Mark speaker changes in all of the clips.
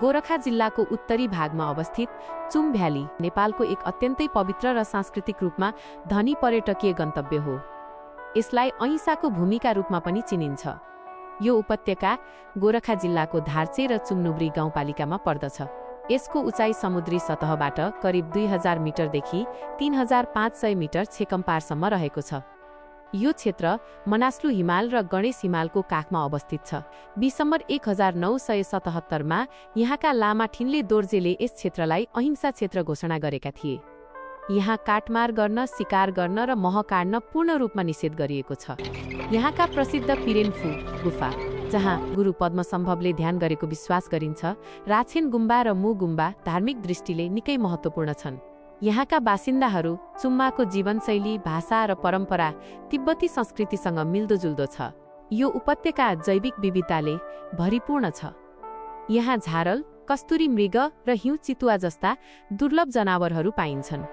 Speaker 1: गोरखा जिल्लाको उत्तरी भागमा अवस्थित चुम भ्याली नेपालको एक अत्यन्तै पवित्र र सांस्कृतिक रूपमा धनी पर्यटकीय गन्तव्य हो। यसलाई अहिंसाको भूमिका रूपमा पनि चिनिन्छ। यो उपत्यका गोरखा जिल्लाको धार्चे र चुम्नुब्री गाउँपालिकामा पर्दछ। यसको उचाइ समुद्री सतहबाट करिब 2000 मिटरदेखि 3500 मिटर छेकम्पारसम्म रहेको छ। यो क्षेत्र मनास्लु हिमाल र गणेश हिमालको काखमा अवस्थित छ। दिसम्बर 1977 मा यहाँका लामा ठिनले दोर्जेले यस क्षेत्रलाई अहिंसा क्षेत्र घोषणा गरेका थिए। यहाँ काटमार गर्न, शिकार गर्न र मह काट्न पूर्ण रूपमा निषेध गरिएको छ। यहाँका प्रसिद्ध पिरेनफु गुफा, जहाँ गुरु पद्मसम्भवले ध्यान गरेको विश्वास गरिन्छ, राछेन गुम्बा र मु गुम्बा धार्मिक दृष्टिले निकै महत्त्वपूर्ण छन्। यहाँका बासिन्दाहरू चुम्माको जीवनशैली, भाषा र परम्परा तिब्बती संस्कृतिसँग मिल्दोजुल्दो छ। यो उपत्यका जैविक विविधताले भरिपूर्ण छ। यहाँ झारल, कस्तुरी मृग र हिउँ चितुवा जस्ता दुर्लभ जनावरहरू पाइन्छन्।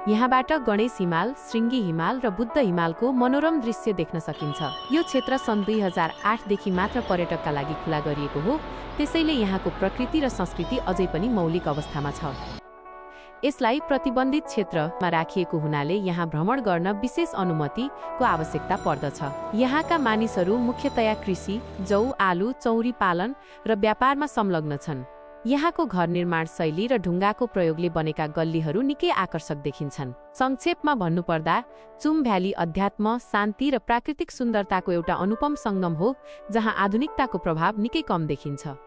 Speaker 1: यहाँबाट गणेश हिमाल, श्रृङ्गी हिमाल र बुद्ध हिमालको मनोरम दृश्य देख्न सकिन्छ। यो क्षेत्र सन् 2008 देखि मात्र पर्यटकका लागि खुला गरिएको हो, त्यसैले यहाँको प्रकृति र संस्कृति अझै पनि मौलिक अवस्थामा छ। यसलाई प्रतिबन्धित क्षेत्रमा राखिएको हुनाले यहाँ भ्रमण गर्न विशेष अनुमतिको आवश्यकता पर्दछ। यहाँका मानिसहरू मुख्यतया कृषि, जौ, आलु, चौरी पालन र व्यापारमा संलग्न छन्। यहाँको घर निर्माण शैली र ढुङ्गाको प्रयोगले बनेका गल्लीहरू निकै आकर्षक देखिन्छन्। संक्षेपमा भन्नुपर्दा चुम भ्याली अध्यात्म, शान्ति र प्राकृतिक सुन्दरताको एउटा अनुपम सङ्गम हो, जहाँ आधुनिकताको प्रभाव निकै कम देखिन्छ।